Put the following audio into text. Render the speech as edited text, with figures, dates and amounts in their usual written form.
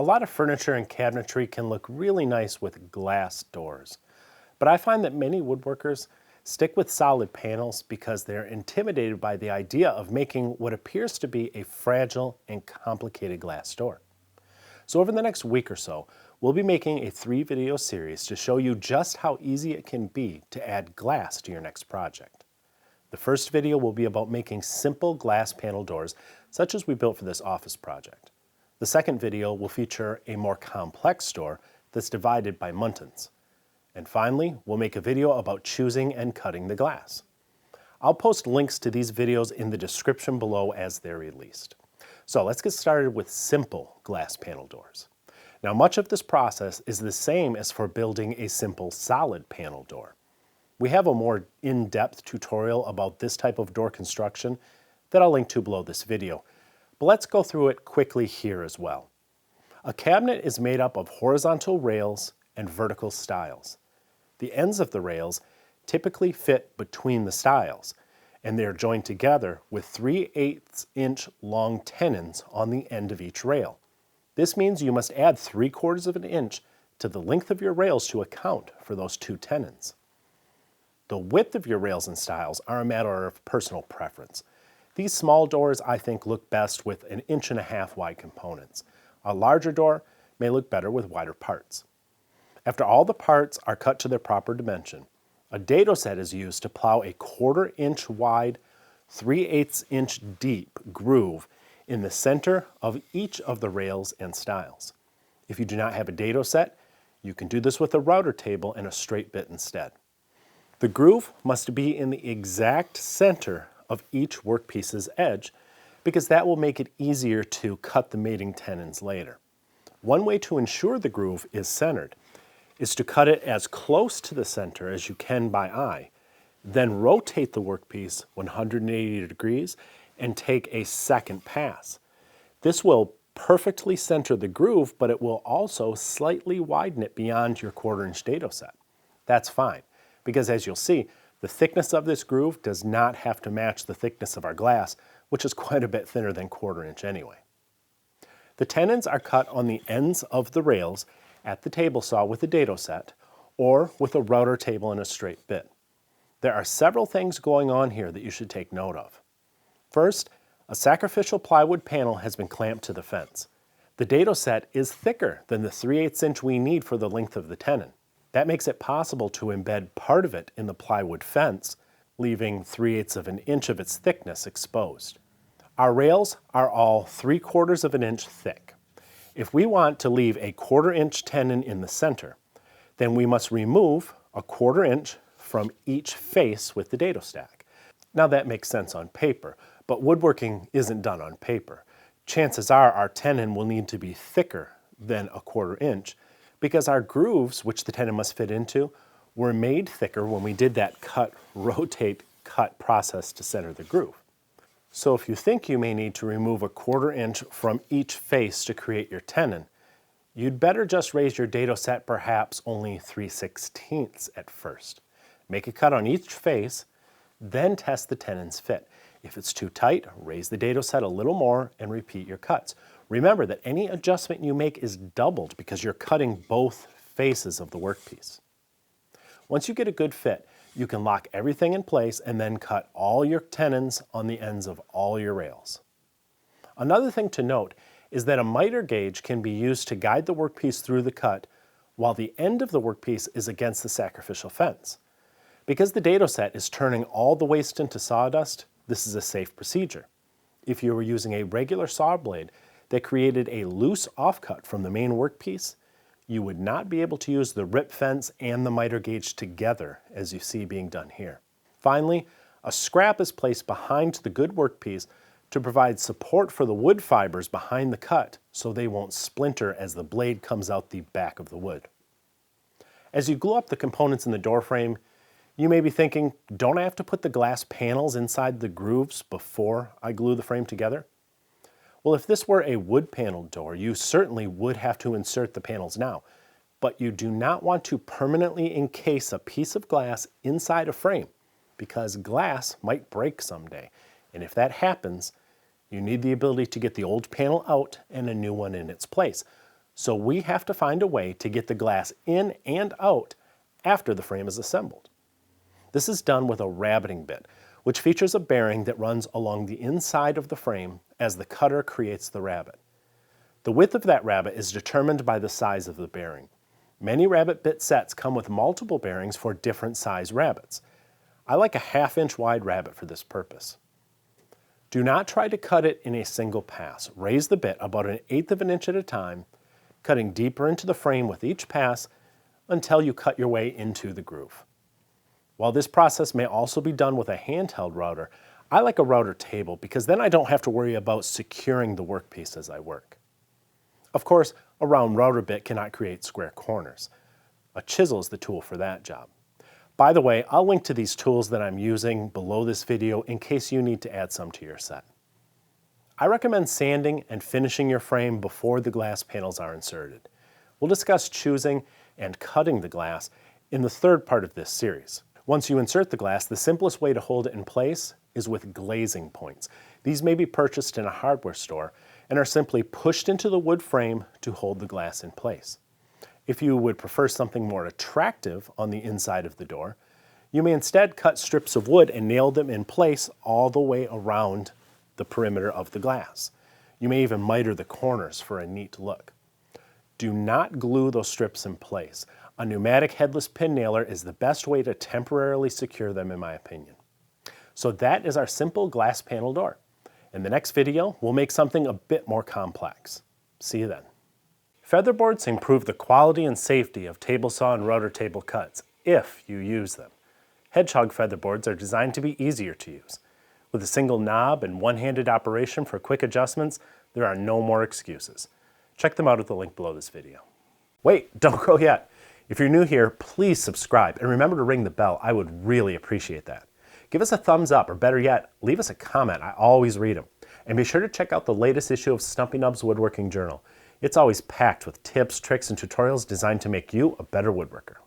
A lot of furniture and cabinetry can look really nice with glass doors, but I find that many woodworkers stick with solid panels because they're intimidated by the idea of making what appears to be a fragile and complicated glass door. So over the next week or so, we'll be making a 3-video series to show you just how easy it can be to add glass to your next project. The first video will be about making simple glass panel doors, such as we built for this office project. The second video will feature a more complex door that's divided by muntins. And finally, we'll make a video about choosing and cutting the glass. I'll post links to these videos in the description below as they're released. So let's get started with simple glass panel doors. Now, much of this process is the same as for building a simple solid panel door. We have a more in-depth tutorial about this type of door construction that I'll link to below this video. But let's go through it quickly here as well. A cabinet is made up of horizontal rails and vertical stiles. The ends of the rails typically fit between the stiles, and they are joined together with 3/8 inch long tenons on the end of each rail. This means you must add 3/4 of an inch to the length of your rails to account for those two tenons. The width of your rails and stiles are a matter of personal preference. These small doors, I think, look best with 1.5 inch wide components. A larger door may look better with wider parts. After all the parts are cut to their proper dimension, a dado set is used to plow a 1/4 inch wide, 3/8 inch deep groove in the center of each of the rails and stiles. If you do not have a dado set, you can do this with a router table and a straight bit instead. The groove must be in the exact center of each workpiece's edge because that will make it easier to cut the mating tenons later. One way to ensure the groove is centered is to cut it as close to the center as you can by eye, then rotate the workpiece 180 degrees and take a second pass. This will perfectly center the groove, but it will also slightly widen it beyond your 1/4 inch dado set. That's fine, because as you'll see, the thickness of this groove does not have to match the thickness of our glass, which is quite a bit thinner than 1/4 inch anyway. The tenons are cut on the ends of the rails at the table saw with a dado set, or with a router table and a straight bit. There are several things going on here that you should take note of. First, a sacrificial plywood panel has been clamped to the fence. The dado set is thicker than the 3/8 inch we need for the length of the tenon. That makes it possible to embed part of it in the plywood fence, leaving 3/8 of an inch of its thickness exposed. Our rails are all 3/4 of an inch thick. If we want to leave a 1/4 inch tenon in the center, then we must remove a 1/4 inch from each face with the dado stack. Now that makes sense on paper, but woodworking isn't done on paper. Chances are our tenon will need to be thicker than a 1/4 inch because our grooves, which the tenon must fit into, were made thicker when we did that cut, rotate, cut process to center the groove. So if you think you may need to remove a 1/4 inch from each face to create your tenon, you'd better just raise your dado set perhaps only 3/16 at first. Make a cut on each face, then test the tenon's fit. If it's too tight, raise the dado set a little more and repeat your cuts. Remember that any adjustment you make is doubled because you're cutting both faces of the workpiece. Once you get a good fit, you can lock everything in place and then cut all your tenons on the ends of all your rails. Another thing to note is that a miter gauge can be used to guide the workpiece through the cut while the end of the workpiece is against the sacrificial fence. Because the dado set is turning all the waste into sawdust, this is a safe procedure. If you were using a regular saw blade that created a loose offcut from the main workpiece, you would not be able to use the rip fence and the miter gauge together as you see being done here. Finally, a scrap is placed behind the good workpiece to provide support for the wood fibers behind the cut so they won't splinter as the blade comes out the back of the wood. As you glue up the components in the door frame, you may be thinking, don't I have to put the glass panels inside the grooves before I glue the frame together? Well, if this were a wood panel door, you certainly would have to insert the panels now, but you do not want to permanently encase a piece of glass inside a frame because glass might break someday. And if that happens, you need the ability to get the old panel out and a new one in its place. So we have to find a way to get the glass in and out after the frame is assembled. This is done with a rabbiting bit, which features a bearing that runs along the inside of the frame as the cutter creates the rabbet. The width of that rabbet is determined by the size of the bearing. Many rabbet bit sets come with multiple bearings for different size rabbets. I like a 1/2 inch wide rabbet for this purpose. Do not try to cut it in a single pass. Raise the bit about 1/8 of an inch at a time, cutting deeper into the frame with each pass until you cut your way into the groove. While this process may also be done with a handheld router, I like a router table because then I don't have to worry about securing the workpiece as I work. Of course, a round router bit cannot create square corners. A chisel is the tool for that job. By the way, I'll link to these tools that I'm using below this video in case you need to add some to your set. I recommend sanding and finishing your frame before the glass panels are inserted. We'll discuss choosing and cutting the glass in the third part of this series. Once you insert the glass, the simplest way to hold it in place is with glazing points. These may be purchased in a hardware store and are simply pushed into the wood frame to hold the glass in place. If you would prefer something more attractive on the inside of the door, you may instead cut strips of wood and nail them in place all the way around the perimeter of the glass. You may even miter the corners for a neat look. Do not glue those strips in place. A pneumatic headless pin nailer is the best way to temporarily secure them, in my opinion. So that is our simple glass panel door. In the next video, we'll make something a bit more complex. See you then. Featherboards improve the quality and safety of table saw and router table cuts, if you use them. Hedgehog featherboards are designed to be easier to use. With a single knob and one-handed operation for quick adjustments, there are no more excuses. Check them out at the link below this video. Wait, don't go yet. If you're new here, please subscribe and remember to ring the bell. I would really appreciate that. Give us a thumbs up, or better yet, leave us a comment. I always read them. And be sure to check out the latest issue of Stumpy Nubs Woodworking Journal. It's always packed with tips, tricks, and tutorials designed to make you a better woodworker.